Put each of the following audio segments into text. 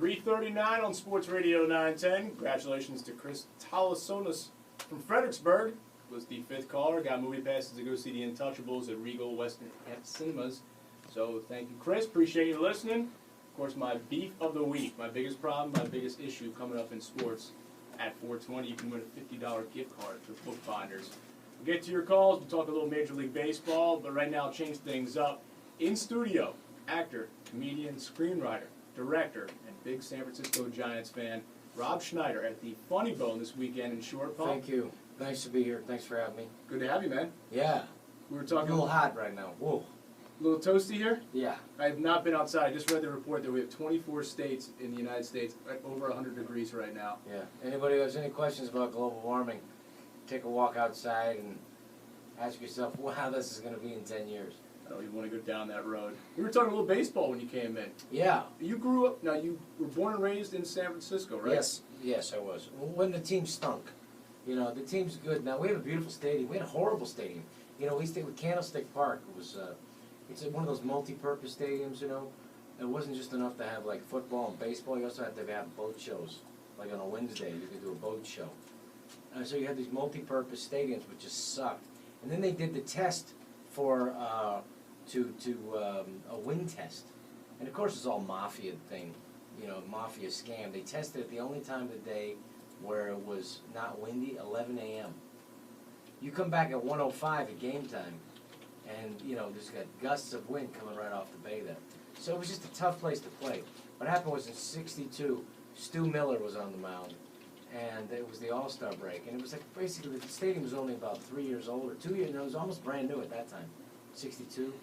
3:39 on Sports Radio 910. Congratulations to Chris Talasonis from Fredericksburg. Was the fifth caller. Got movie passes to go see The Untouchables at Regal Western Cinemas. So thank you, Chris. Appreciate you listening. Of course, my beef of the week, my biggest problem, my biggest issue coming up in sports. At 420, you can win a $50 gift card for Bookbinders. We'll get to your calls. We'll talk a little Major League Baseball, but right now, I'll change things up. In studio, actor, comedian, screenwriter, director, and big San Francisco Giants fan, Rob Schneider at the Funny Bone this weekend in Short Pump. Thank you. Nice to be here. Thanks for having me. Good to have you, man. Yeah. We were talking a little hot right now. Whoa. A little toasty here? Yeah. I have not been outside. I just read the report that we have 24 states in the United States at over 100 degrees right now. Yeah. Anybody who has any questions about global warming, take a walk outside and ask yourself, wow, this is going to be in 10 years. I don't even want to go down that road. We were talking a little baseball when you came in. Yeah. You grew up, now you were born and raised in San Francisco, right? Yes, I was. When the team stunk. You know, the team's good. Now, we have a beautiful stadium. We had a horrible stadium. You know, we stayed with Candlestick Park. It was, it's one of those multi-purpose stadiums, you know. It wasn't just enough to have, like, football and baseball. You also had to have boat shows. Like on a Wednesday, you could do a boat show. So you had these multi-purpose stadiums, which just sucked. And then they did the test for, a wind test. And, of course, it's all mafia thing, you know, mafia scam. They tested it the only time of the day where it was not windy, 11 a.m. You come back at 1:05 at game time, and, you know, there's got gusts of wind coming right off the bay there. So it was just a tough place to play. What happened was in '62, Stu Miller was on the mound, and it was the All-Star break. And it was like basically the stadium was only about 3 years old, or 2 years, and it was almost brand new at that time, '62.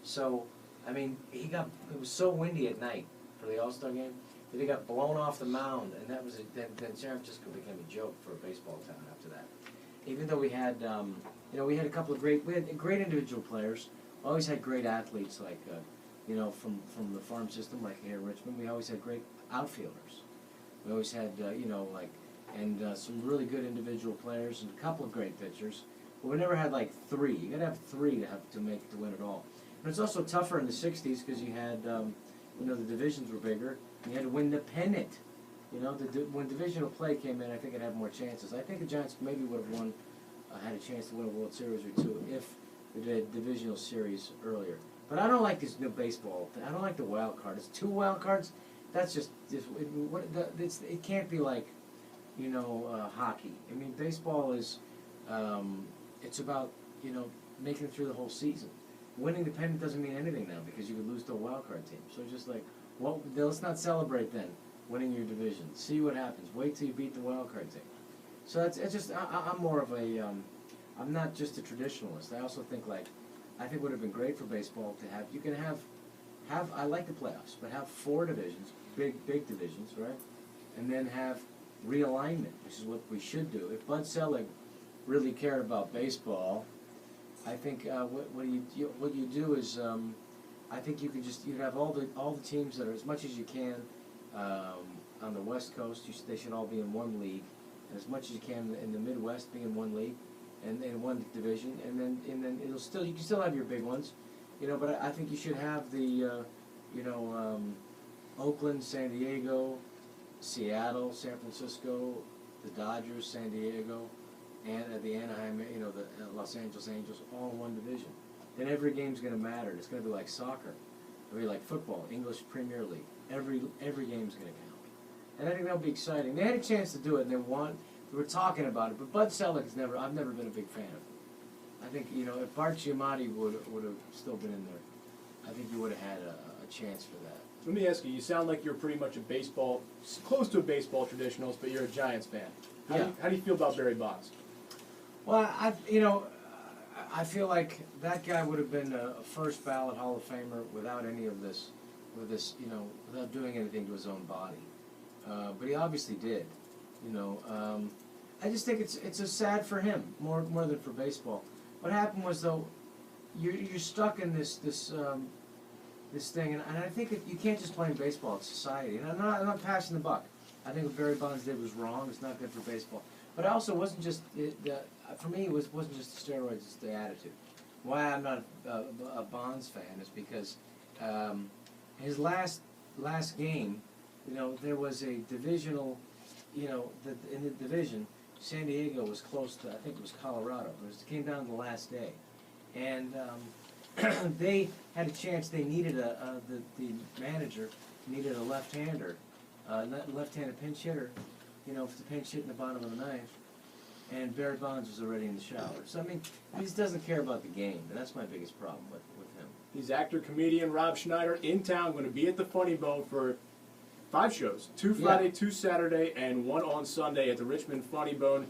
So, I mean, it was so windy at night for the All-Star game that he got blown off the mound, and that was then San Francisco became a joke for a baseball town after that. Even though we had, we had a couple of great individual players. Always had great athletes like, from the farm system, like here in Richmond. We always had great outfielders. We always had, some really good individual players and a couple of great pitchers. But we never had like three. You got to have three to win it all. And it's also tougher in the '60s because you had, the divisions were bigger. You had to win the pennant. You know, when divisional play came in, I think it had more chances. I think the Giants maybe would have had a chance to win a World Series or two if they did divisional series earlier. But I don't like this new baseball thing. I don't like the wild card. It's 2 wild cards. That's it can't be like, hockey. I mean, baseball is, it's about, making it through the whole season. Winning the pennant doesn't mean anything now because you could lose to a wild card team. So it's just like, well, let's not celebrate then winning your division. See what happens. Wait till you beat the wild card team. So it's just I'm more of a I'm not just a traditionalist. I also think I think it would have been great for baseball to have I like the playoffs, but have 4 divisions, big divisions, right? And then have realignment, which is what we should do. If Bud Selig really cared about baseball, I think what you do is I think you have all the teams that are as much as you can on the West Coast. They should all be in one league, and as much as you can in the Midwest be in one league and in one division, and then you can still have your big ones, But I think you should have the Oakland, San Diego, Seattle, San Francisco, the Dodgers, San Diego, and the Anaheim, the Los Angeles Angels, all in one division. Then every game's going to matter. It's going to be like soccer. It'll be like football, English Premier League. Every game's going to count. And I think that'll be exciting. They had a chance to do it, and they were talking about it, but Bud Selig I've never been a big fan of. I think, if Bart Giamatti would have still been in there, I think you would have had a chance for that. Let me ask you, you sound like you're pretty much close to a baseball traditionalist, but you're a Giants fan. How do you feel about Barry Bonds? Well, I feel like that guy would have been a first ballot Hall of Famer without any of this, without doing anything to his own body. But he obviously did, I just think it's a sad for him more than for baseball. What happened was though, you're stuck in this thing, and I think you can't just blame baseball. It's society, and I'm not passing the buck. I think what Barry Bonds did was wrong. It's not good for baseball. But it also wasn't just for me. It wasn't just the steroids; it's the attitude. Why I'm not a Bonds fan is because his last game, you know, there was a divisional, you know, in the division, San Diego was close to, I think it was Colorado. It came down to the last day. And they had a chance. They needed the manager needed a left-hander, left-handed pinch hitter, you know, to pinch hit in the bottom of the ninth. And Barry Bonds was already in the shower. So, I mean, he just doesn't care about the game, and that's my biggest problem with him. He's actor, comedian Rob Schneider in town, going to be at the Funny Bone for 5 shows. 2 Friday, 2 Saturday, and 1 on Sunday at the Richmond Funny Bone.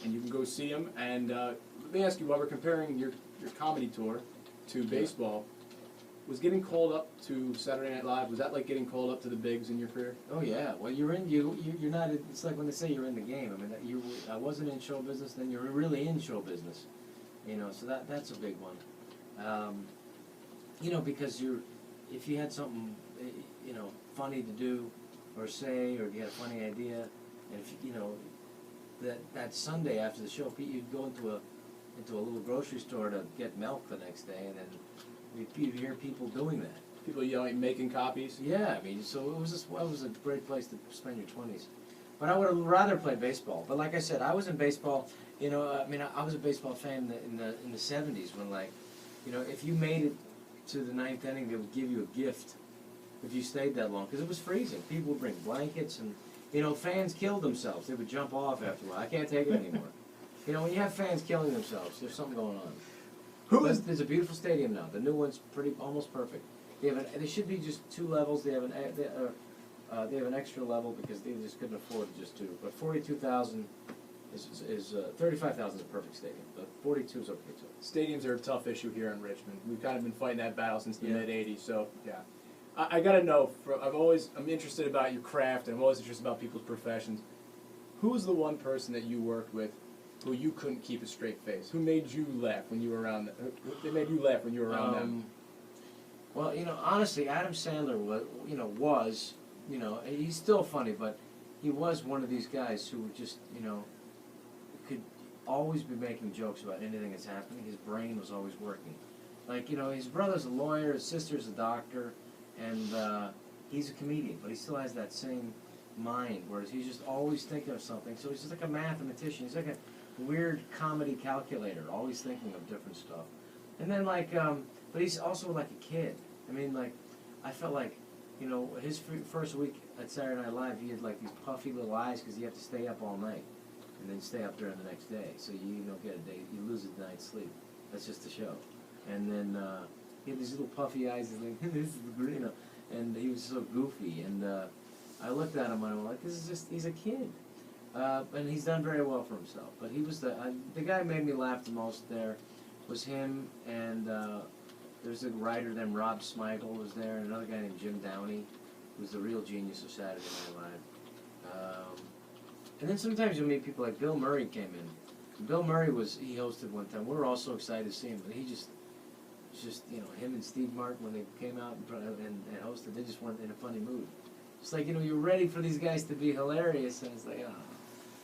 And you can go see him. And let me ask you, while we're comparing your comedy tour to baseball, was getting called up to Saturday Night Live, was that like getting called up to the bigs in your career? Oh yeah, well you're not, it's like when they say you're in the game. I mean, I wasn't in show business, then you're really in show business. You know, so that's a big one. You know, because if you had something, you know, funny to do or say, or you had a funny idea, and if, you know, that Sunday after the show, you'd go into a little grocery store to get milk the next day, and then you'd hear people doing that. People yelling, making copies? Yeah, I mean, so it was a great place to spend your 20s. But I would have rather played baseball. But like I said, I was in baseball, you know, I mean, I was a baseball fan in the 70s when, like, you know, if you made it to the 9th inning, they would give you a gift if you stayed that long, because it was freezing. People would bring blankets, and, you know, fans killed themselves. They would jump off after a while. I can't take it anymore. You know, when you have fans killing themselves, there's something going on. There's a beautiful stadium now. The new one's almost perfect. They should be just 2 levels. They have an extra level because they just couldn't afford just 2. But 42,000 is 35,000 is a perfect stadium. But 42 is okay too. Stadiums are a tough issue here in Richmond. We've kind of been fighting that battle since the mid '80s. So yeah, I got to know. I'm interested about your craft, and I'm always interested about people's professions. Who was the one person that you worked with who you couldn't keep a straight face? Who made you laugh when you were around them? They made you laugh when you were around them? Well, you know, honestly, Adam Sandler was, you know, he's still funny, but he was one of these guys who just, you know, could always be making jokes about anything that's happening. His brain was always working. Like, you know, his brother's a lawyer, his sister's a doctor, and he's a comedian, but he still has that same mind, whereas he's just always thinking of something. So he's just like a mathematician. He's like a weird comedy calculator, always thinking of different stuff. And then, like, but he's also like a kid. I mean, like, I felt like, you know, his first week at Saturday Night Live, he had like these puffy little eyes because you have to stay up all night and then stay up during the next day. So you don't get a day, you lose a night's sleep. That's just the show. And then he had these little puffy eyes. He's like, this is the, you know, and he was so goofy. And I looked at him and I was like, this is just, he's a kid. And he's done very well for himself. But he was the guy who made me laugh the most there was him, and there's a writer named Rob Smigel was there, and another guy named Jim Downey, who was the real genius of Saturday Night Live. And then sometimes you'll meet people like Bill Murray came in. Bill Murray he hosted one time. We were all so excited to see him, but he just, you know, him and Steve Martin, when they came out and hosted, they just weren't in a funny mood. It's like, you know, you're ready for these guys to be hilarious, and it's like, oh.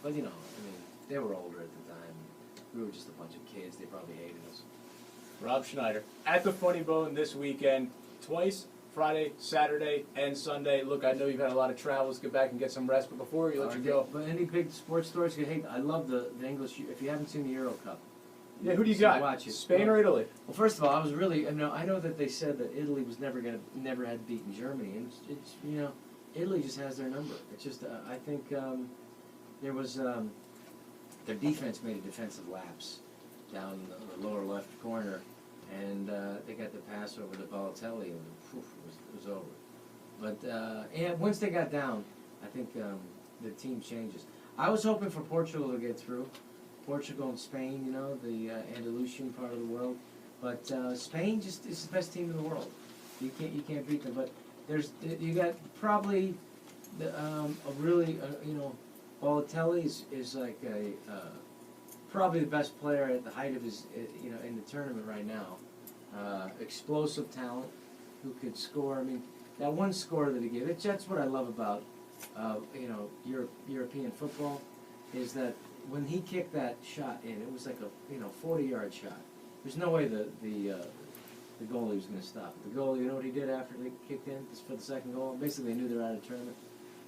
But, you know, I mean, they were older at the time. We were just a bunch of kids. They probably hated us. Rob Schneider at the Funny Bone this weekend, twice, Friday, Saturday, and Sunday. Look, I know you've had a lot of travels. Get back and get some rest. But before we let you go, but any big sports stories? I love the English. If you haven't seen the Euro Cup, yeah, who do you got? Watch it. Spain or Italy? Well, first of all, I was really. I know that they said that Italy was never had beaten Germany, and it's you know, Italy just has their number. It's just I think there was their defense made a defensive lapse down the lower left corner. And they got the pass over to Balotelli, and it was over. But and once they got down, I think the team changes. I was hoping for Portugal to get through. Portugal and Spain, you know, the Andalusian part of the world. But Spain just is the best team in the world. You can't beat them. But you got probably a really you know, Balotelli is like probably the best player at the height of his, you know, in the tournament right now. Explosive talent, who could score. I mean, that one score that he gave. That's what I love about, you know, European football, is that when he kicked that shot in, it was like a 40-yard shot. There's no way the goalie was going to stop it. The goalie, you know what he did after they kicked in for the second goal? Basically, they knew they were out of the tournament.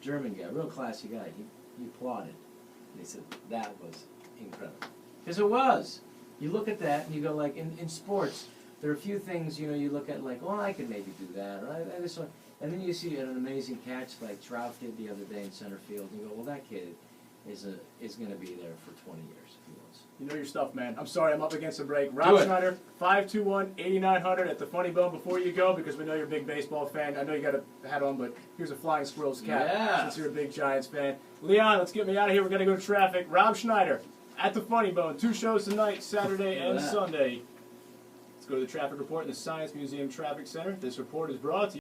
German guy, real classy guy. He applauded. And he said, that was incredible. Because it was. You look at that and you go like, in sports, there are a few things, you know, you look at like, well, I could maybe do that. Or this one. And then you see an amazing catch like Trout did the other day in center field. And you go, well, that kid is going to be there for 20 years if he wants. You know your stuff, man. I'm sorry, I'm up against the break. Rob Schneider, 521-8900 at the Funny Bone. Before you go, because we know you're a big baseball fan. I know you got a hat on, but here's a Flying Squirrels cap since you're a big Giants fan. Leon, let's get me out of here. We're going to go to traffic. Rob Schneider at the Funny Bone. 2 shows tonight, Saturday and Sunday. Let's go to the traffic report in the Science Museum Traffic Center. This report is brought to you